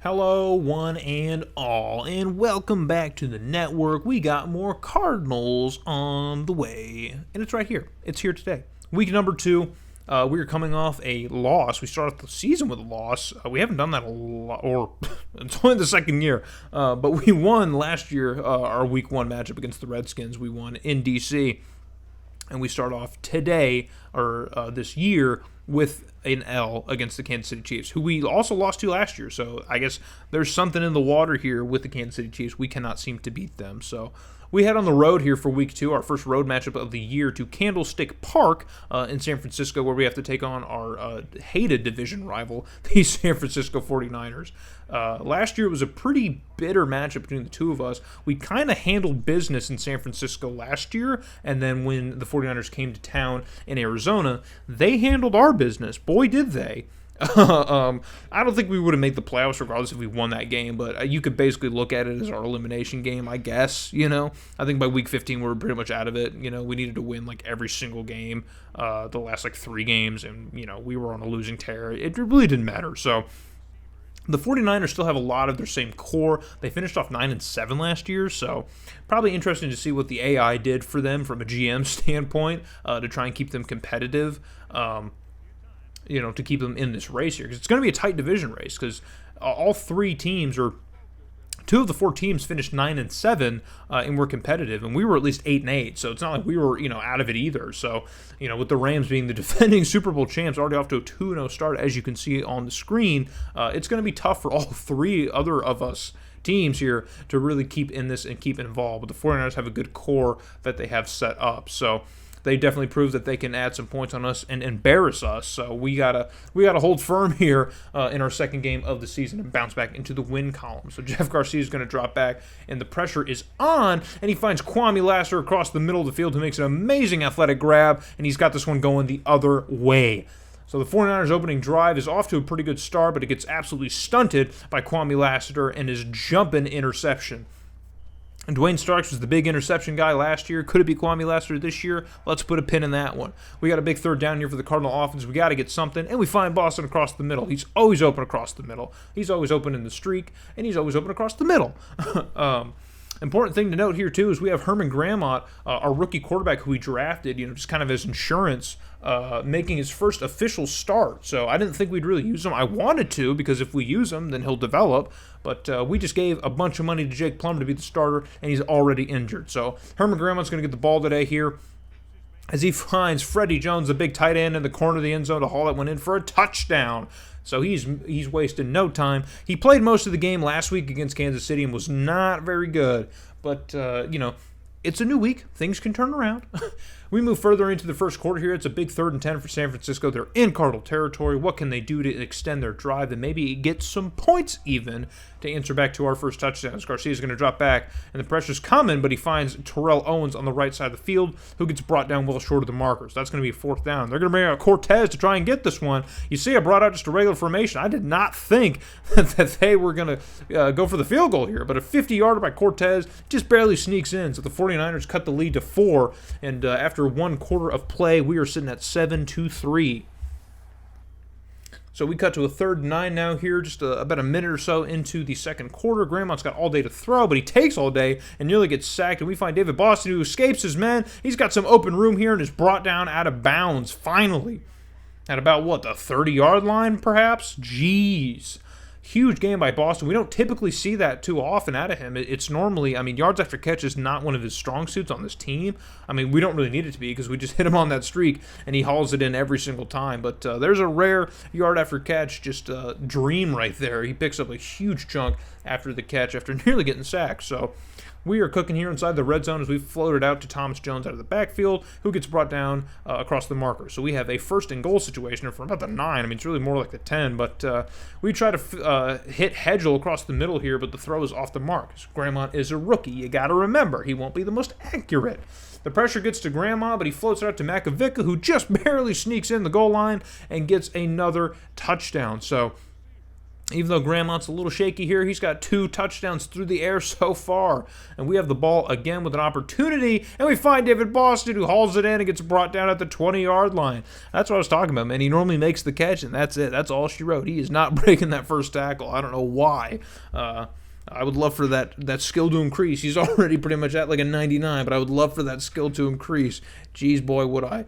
Hello, one and all, and welcome back to the network. We got more Cardinals on the way, and it's right here. It's here today. Week number 2. We are coming off a loss. We started the season with a loss. We haven't done that a lot, or it's only the second year. But we won last year, our Week 1 matchup against the Redskins. We won in D.C., and we start off today, or this year, with an L against the Kansas City Chiefs, who we also lost to last year. So I guess there's something in the water here with the Kansas City Chiefs. We cannot seem to beat them. So we head on the road here for Week 2, our first road matchup of the year, to Candlestick Park in San Francisco, where we have to take on our hated division rival, the San Francisco 49ers. Last year was a pretty bitter matchup between the two of us. We kind of handled business in San Francisco last year, and then when the 49ers came to town in Arizona, they handled our business. Boy, did they. I don't think we would have made the playoffs regardless if we won that game, but you could basically look at it as our elimination game, I guess. I think by week 15 we were pretty much out of it. We needed to win like every single game, the last like 3 games, and we were on a losing tear. It really didn't matter. So the 49ers still have a lot of their same core. They finished off 9-7 last year, so probably interesting to see what the AI did for them from a GM standpoint to try and keep them competitive. To keep them in this race here, because it's going to be a tight division race, because all 3 teams, or 2 of the 4 teams, finished 9-7 and were competitive, and we were at least 8-8. So it's not like we were out of it either. So with the Rams being the defending Super Bowl champs, already off to a 2-0 start, as you can see on the screen, it's going to be tough for all 3 other of us teams here to really keep in this and keep involved. But the 49ers have a good core that they have set up. So they definitely prove that they can add some points on us and embarrass us. So we gotta hold firm here in our second game of the season and bounce back into the win column. So Jeff Garcia is going to drop back, and the pressure is on, and he finds Kwame Lasser across the middle of the field, who makes an amazing athletic grab, and he's got this one going the other way. So the 49ers' opening drive is off to a pretty good start, but it gets absolutely stunted by Kwame Lasseter and his jumping interception. And Dwayne Starks was the big interception guy last year. Could it be Kwame Lasseter this year? Let's put a pin in that one. We got a big third down here for the Cardinal offense. We got to get something, and we find Boston across the middle. He's always open across the middle. He's always open in the streak, and he's always open across the middle. Important thing to note here, too, is we have Herman Grandmont, our rookie quarterback who we drafted, just kind of as insurance, making his first official start. So I didn't think we'd really use him. I wanted to, because if we use him, then he'll develop. But we just gave a bunch of money to Jake Plummer to be the starter, and he's already injured. So Herman Grandmont's going to get the ball today here, as he finds Freddie Jones, the big tight end, in the corner of the end zone to haul that one in for a touchdown. So he's wasting no time. He played most of the game last week against Kansas City and was not very good. But, it's a new week. Things can turn around. We move further into the first quarter here. It's a big 3rd and 10 for San Francisco. They're in Cardinal territory. What can they do to extend their drive and maybe get some points even to answer back to our first touchdown? Garcia's going to drop back, and the pressure's coming, but he finds Terrell Owens on the right side of the field, who gets brought down well short of the markers. That's going to be a 4th down. They're going to bring out Cortez to try and get this one. You see, I brought out just a regular formation. I did not think that they were going to go for the field goal here, but a 50-yarder by Cortez just barely sneaks in. So the 49ers cut the lead to 4, and after 1 quarter of play, we are sitting at 7-3. So we cut to a 3rd and 9 now here, just about a minute or so into the second quarter. Grandmont's got all day to throw, but he takes all day and nearly gets sacked. And we find David Boston, who escapes his men. He's got some open room here and is brought down out of bounds, finally. At about, the 30-yard line, perhaps? Jeez. Huge game by Boston. We don't typically see that too often out of him. It's normally, yards after catch is not one of his strong suits on this team. We don't really need it to be, because we just hit him on that streak, and he hauls it in every single time. But there's a rare yard after catch, just a dream right there. He picks up a huge chunk after the catch, after nearly getting sacked. So we are cooking here inside the red zone as we float it out to Thomas Jones out of the backfield, who gets brought down across the marker. So we have a 1st and goal situation from about the 9. It's really more like the 10, but we try to hit Hejl across the middle here, but the throw is off the mark. So Grandmont is a rookie. You got to remember, he won't be the most accurate. The pressure gets to Grandmont, but he floats it out to Makovica, who just barely sneaks in the goal line and gets another touchdown. So Even though Grandmont's a little shaky here, he's got 2 touchdowns through the air so far. And we have the ball again with an opportunity, and we find David Boston, who hauls it in and gets brought down at the 20-yard line. That's what I was talking about, man. He normally makes the catch, and that's it. That's all she wrote. He is not breaking that first tackle. I don't know why. I would love for that skill to increase. He's already pretty much at like a 99, but I would love for that skill to increase. Jeez, boy, would I.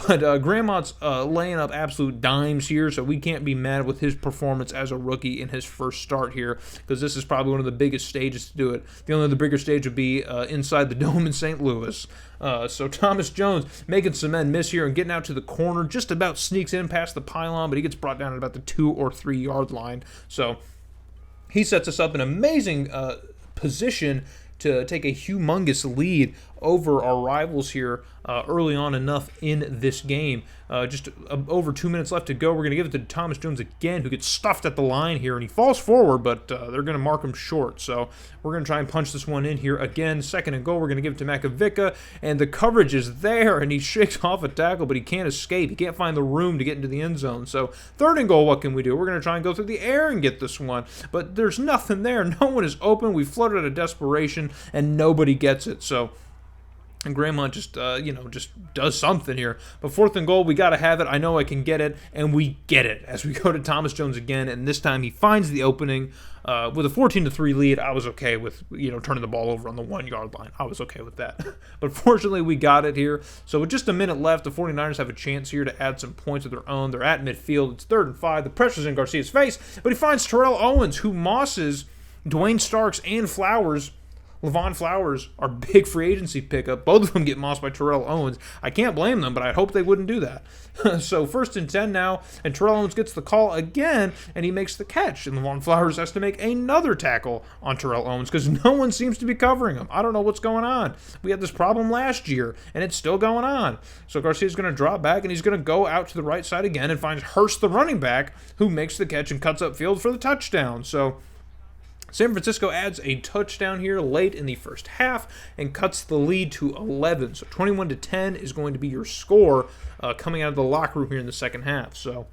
But Grandmont's laying up absolute dimes here, so we can't be mad with his performance as a rookie in his first start here, because this is probably one of the biggest stages to do it. The only other bigger stage would be inside the Dome in St. Louis. So Thomas Jones making some men miss here and getting out to the corner, just about sneaks in past the pylon, but he gets brought down at about the 2 or 3 yard line. So he sets us up in an amazing position to take a humongous lead over our rivals here early on enough in this game. Just over 2 minutes left to go. We're going to give it to Thomas Jones again, who gets stuffed at the line here, and he falls forward, but they're going to mark him short. So we're going to try and punch this one in here again. 2nd and goal, we're going to give it to Makovica, and the coverage is there, and he shakes off a tackle, but he can't escape. He can't find the room to get into the end zone. So 3rd and goal, what can we do? We're going to try and go through the air and get this one, but there's nothing there. No one is open. We floated out of desperation, and nobody gets it. So and Grandmont just, just does something here. But 4th and goal, we got to have it. I know I can get it, and we get it as we go to Thomas Jones again. And this time he finds the opening with a 14-3 lead. I was okay with, turning the ball over on the 1 yard line. I was okay with that. But fortunately, we got it here. So with just a minute left, the 49ers have a chance here to add some points of their own. They're at midfield. It's 3rd and 5. The pressure's in Garcia's face, but he finds Terrell Owens, who mosses Dwayne Starks and Flowers. Levon Flowers, our big free agency pickup. Both of them get mossed by Terrell Owens. I can't blame them, but I hope they wouldn't do that. So 1st and 10 now, and Terrell Owens gets the call again, and he makes the catch. And Levon Flowers has to make another tackle on Terrell Owens because no one seems to be covering him. I don't know what's going on. We had this problem last year, and it's still going on. So Garcia's going to drop back, and he's going to go out to the right side again and finds Hurst, the running back, who makes the catch and cuts upfield for the touchdown. So San Francisco adds a touchdown here late in the first half and cuts the lead to 11. So 21-10 is going to be your score coming out of the locker room here in the second half. So,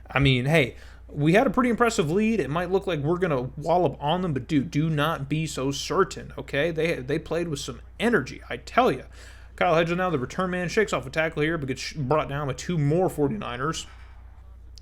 I mean, hey, we had a pretty impressive lead. It might look like we're going to wallop on them, but dude, do not be so certain, okay? They played with some energy, I tell you. Kyle Hejl now, the return man, shakes off a tackle here, but gets brought down by 2 more 49ers.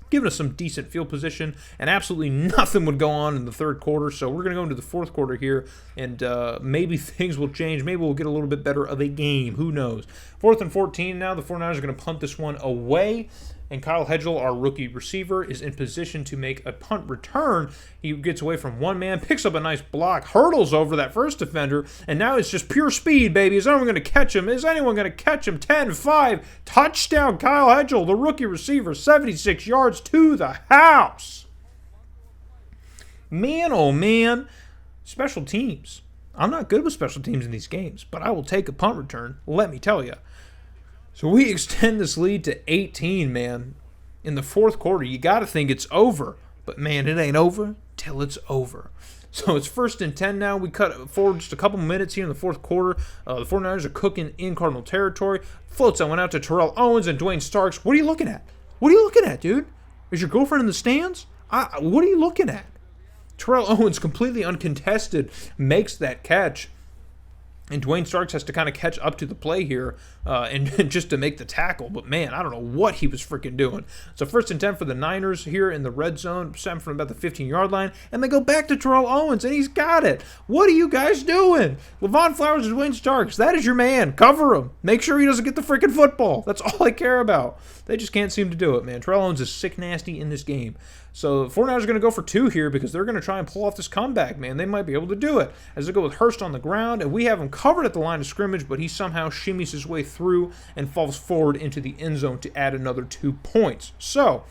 Giving us some decent field position, and absolutely nothing would go on in the 3rd quarter. So we're going to go into the 4th quarter here, and maybe things will change. Maybe we'll get a little bit better of a game. Who knows? 4th and 14 now. The 49ers are going to punt this one away, and Kyle Hejl, our rookie receiver, is in position to make a punt return. He gets away from one man, picks up a nice block, hurdles over that first defender, and now it's just pure speed, baby. Is anyone going to catch him? Is anyone going to catch him? 10-5, touchdown, Kyle Hejl, the rookie receiver, 76 yards to the house. Man, oh man, special teams. I'm not good with special teams in these games, but I will take a punt return, let me tell you. So we extend this lead to 18, man. In the 4th quarter, you got to think it's over. But, man, it ain't over till it's over. So it's 1st and 10 now. We cut forward just a couple minutes here in the 4th quarter. The 49ers are cooking in Cardinal territory. Floats that went out to Terrell Owens and Dwayne Starks. What are you looking at? What are you looking at, dude? Is your girlfriend in the stands? What are you looking at? Terrell Owens, completely uncontested, makes that catch. And Dwayne Starks has to kind of catch up to the play here and just to make the tackle. But, man, I don't know what he was freaking doing. So 1st and 10 for the Niners here in the red zone, set from about the 15-yard line. And they go back to Terrell Owens, and he's got it. What are you guys doing? Levon Flowers and Dwayne Starks, that is your man. Cover him. Make sure he doesn't get the freaking football. That's all I care about. They just can't seem to do it, man. Terrell Owens is sick nasty in this game. So the 49ers are going to go for 2 here because they're going to try and pull off this comeback, man. They might be able to do it. As they go with Hurst on the ground, and we have him covered at the line of scrimmage, but he somehow shimmies his way through and falls forward into the end zone to add another 2 points. So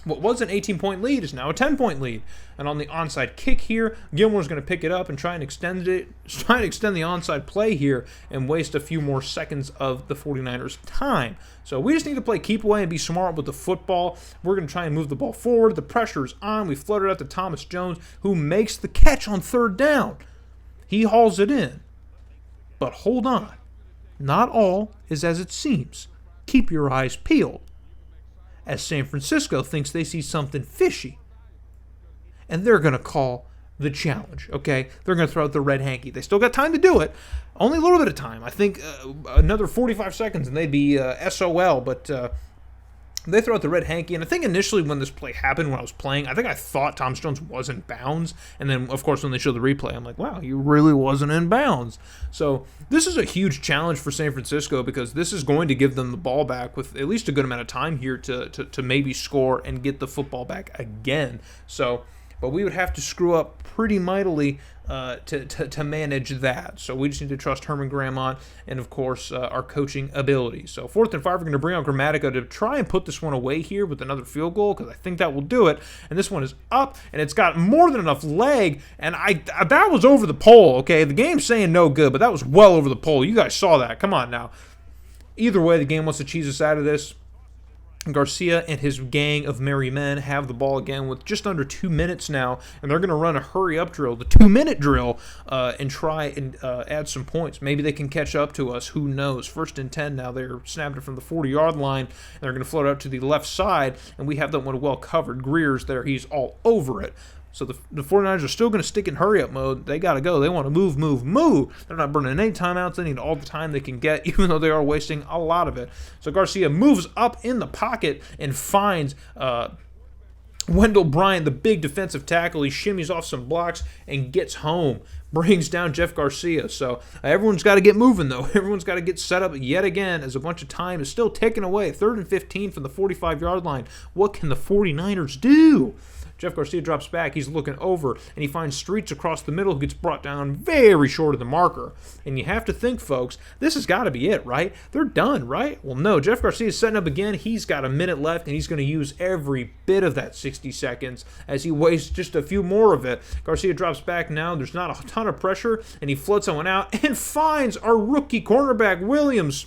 what was an 18-point lead is now a 10-point lead. And on the onside kick here, Gilmore's going to pick it up and try and extend the onside play here and waste a few more seconds of the 49ers' time. So we just need to play keep away and be smart with the football. We're going to try and move the ball forward. The pressure is on. We floated out to Thomas Jones, who makes the catch on 3rd down. He hauls it in. But hold on. Not all is as it seems. Keep your eyes peeled, as San Francisco thinks they see something fishy. and they're going to call the challenge, okay? They're going to throw out the red hanky. They still got time to do it. Only a little bit of time. I think another 45 seconds and they'd be SOL, but they throw out the red hanky. And I think initially when this play happened, when I was playing, I think I thought Thomas Jones was in bounds. And then, of course, when they show the replay, I'm like, wow, he really wasn't in bounds. So this is a huge challenge for San Francisco because this is going to give them the ball back with at least a good amount of time here to maybe score and get the football back again. So, but we would have to screw up pretty mightily to manage that. So we just need to trust Herman Grandmont and, of course, our coaching ability. So 4th and 5, we're going to bring out Grammatica to try and put this one away here with another field goal because I think that will do it. And this one is up, and it's got more than enough leg, and that was over the pole, okay? The game's saying no good, but that was well over the pole. You guys saw that. Come on now. Either way, the game wants to cheese us out of this. Garcia and his gang of merry men have the ball again with just under 2 minutes now, and they're going to run a hurry-up drill, the 2-minute drill, and try and add some points. Maybe they can catch up to us. Who knows? 1st and 10 now. They're snapping it from the 40-yard line, and they're going to float out to the left side, and we have that one well covered. Greer's there. He's all over it. So the 49ers are still going to stick in hurry-up mode. They got to go. They want to move. They're not burning any timeouts. They need all the time they can get, even though they are wasting a lot of it. So Garcia moves up in the pocket and finds Wendell Bryant, the big defensive tackle. He shimmies off some blocks and gets home. Brings down Jeff Garcia. So everyone's got to get moving, though. Everyone's got to get set up yet again as a bunch of time is still ticking away. 3rd and 15 from the 45-yard line. What can the 49ers do? Jeff Garcia drops back. He's looking over, and he finds Streets across the middle who gets brought down very short of the marker. And you have to think, folks, this has got to be it, right? They're done, right? Well, no. Jeff Garcia is setting up again. He's got a minute left, and he's going to use every bit of that 60 seconds as he wastes just a few more of it. Garcia drops back now. There's not a ton of pressure, and he floats someone out and finds our rookie cornerback, Williams,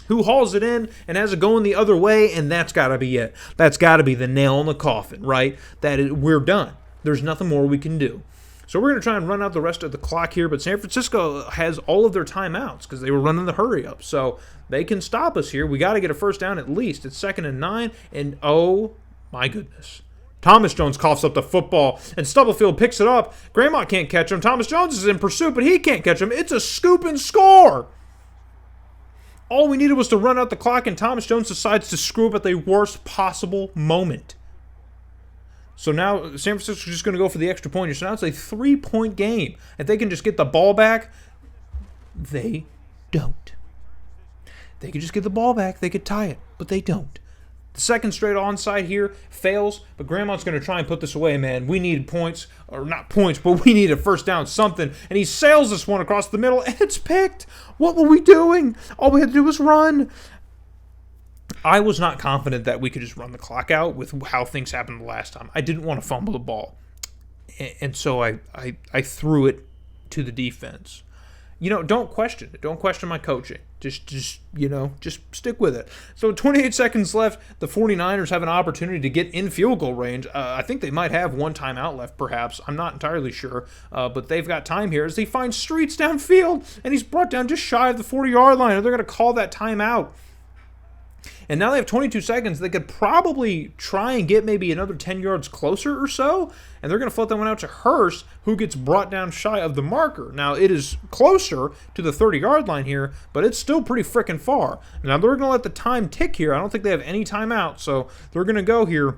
who hauls it in and has it going the other way, and that's got to be it. That's got to be the nail in the coffin, right? We're done. There's nothing more we can do. So we're going to try and run out the rest of the clock here, but San Francisco has all of their timeouts because they were running the hurry-up. So they can stop us here. We got to get a first down at least. It's 2nd and 9, and oh my goodness. Thomas Jones coughs up the football, and Stubblefield picks it up. Grandmont can't catch him. Thomas Jones is in pursuit, but he can't catch him. It's a scoop and score. All we needed was to run out the clock, and Thomas Jones decides to screw up at the worst possible moment. So now San Francisco's just going to go for the extra point. So now it's a 3-point game. If they can just get the ball back, they don't. They could just get the ball back. They could tie it, but they don't. The second straight onside here fails, but Grandmont's going to try and put this away, man. We need points, or not points, but we need a first down, something. And he sails this one across the middle, and it's picked. What were we doing? All we had to do was run. I was not confident that we could just run the clock out with how things happened the last time. I didn't want to fumble the ball. And so I threw it to the defense. Don't question it. Don't question my coaching. Just stick with it. So 28 seconds left. The 49ers have an opportunity to get in field goal range. I think they might have one timeout left, perhaps. I'm not entirely sure. But they've got time here as they find Streets downfield, and he's brought down just shy of the 40-yard line, and they're going to call that timeout. And now they have 22 seconds. They could probably try and get maybe another 10 yards closer or so. And they're going to float that one out to Hurst, who gets brought down shy of the marker. Now, it is closer to the 30-yard line here, but it's still pretty freaking far. Now, they're going to let the time tick here. I don't think they have any timeout, so they're going to go here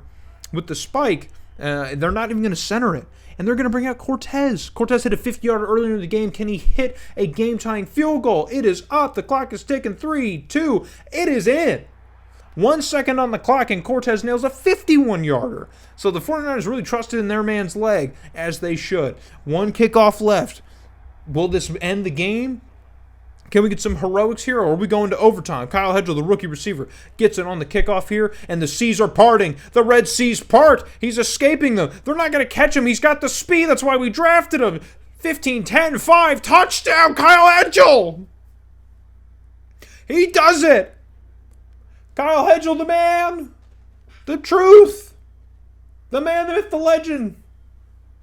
with the spike. They're not even going to center it. And they're going to bring out Cortez. Cortez hit a 50-yarder earlier in the game. Can he hit a game-tying field goal? It is up. The clock is ticking. 3, 2. It is in. 1 second on the clock, and Cortez nails a 51-yarder. So the 49ers really trusted in their man's leg, as they should. One kickoff left. Will this end the game? Can we get some heroics here, or are we going to overtime? Kyle Hejl, the rookie receiver, gets it on the kickoff here, and the seas are parting. The Red Seas part. He's escaping them. They're not going to catch him. He's got the speed. That's why we drafted him. 15, 10, 5, touchdown, Kyle Hejl! He does it! Kyle Hejl, the man, the truth, the man, the myth, the legend,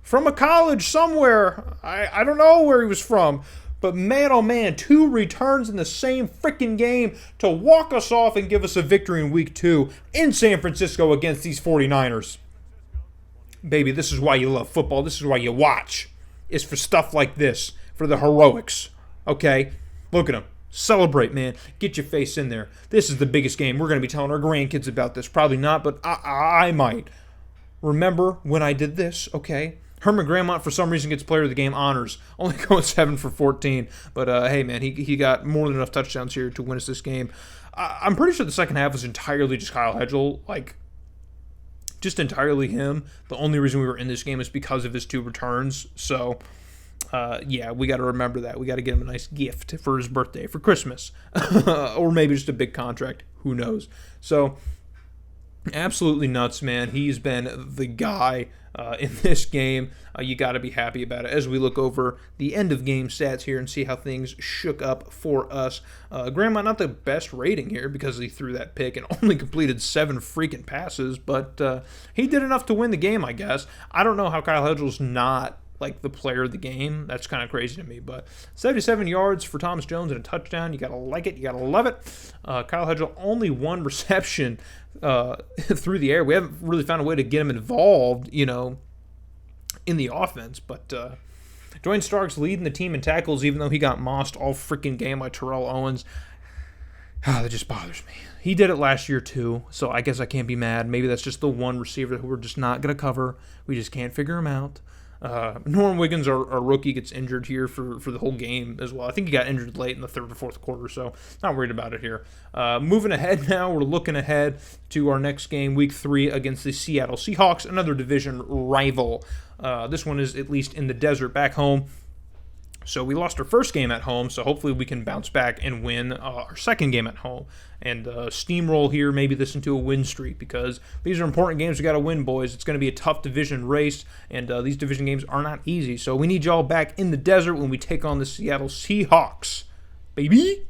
from a college somewhere. I don't know where he was from, but man, oh man, 2 returns in the same freaking game to walk us off and give us a victory in week 2 in San Francisco against these 49ers. Baby, this is why you love football. This is why you watch. It's for stuff like this, for the heroics. Okay? Look at them. Celebrate, man. Get your face in there. This is the biggest game. We're going to be telling our grandkids about this. Probably not, but I might. Remember when I did this, okay? Herman Grandmont, for some reason, gets player of the game honors. Only going 7 for 14. But, hey, man, he got more than enough touchdowns here to win us this game. I'm pretty sure the second half was entirely just Kyle Hejl. Like, just entirely him. The only reason we were in this game is because of his 2 returns. So, yeah, we got to remember that. We got to get him a nice gift for his birthday, for Christmas. Or maybe just a big contract. Who knows? So, absolutely nuts, man. He's been the guy in this game. You got to be happy about it as we look over the end of game stats here and see how things shook up for us. Grandma, not the best rating here because he threw that pick and only completed 7 freaking passes, but he did enough to win the game, I guess. I don't know how Kyle Hejl's not like the player of the game. That's kind of crazy to me, but 77 yards for Thomas Jones and a touchdown. You got to like it. You got to love it. Kyle Hejl only 1 reception through the air. We haven't really found a way to get him involved, in the offense, but Dwayne Starks leading the team in tackles, even though he got mossed all freaking game by Terrell Owens. That just bothers me. He did it last year too, so I guess I can't be mad. Maybe that's just the one receiver who we're just not going to cover. We just can't figure him out. Norm Wiggins, our rookie, gets injured here for the whole game as well. I think he got injured late in the 3rd or 4th quarter, so not worried about it here. Moving ahead now, we're looking ahead to our next game, Week 3, against the Seattle Seahawks, another division rival. This one is at least in the desert back home. So we lost our first game at home, so hopefully we can bounce back and win our second game at home and steamroll here, maybe this into a win streak, because these are important games we got to win, boys. It's going to be a tough division race, and these division games are not easy. So we need y'all back in the desert when we take on the Seattle Seahawks, baby.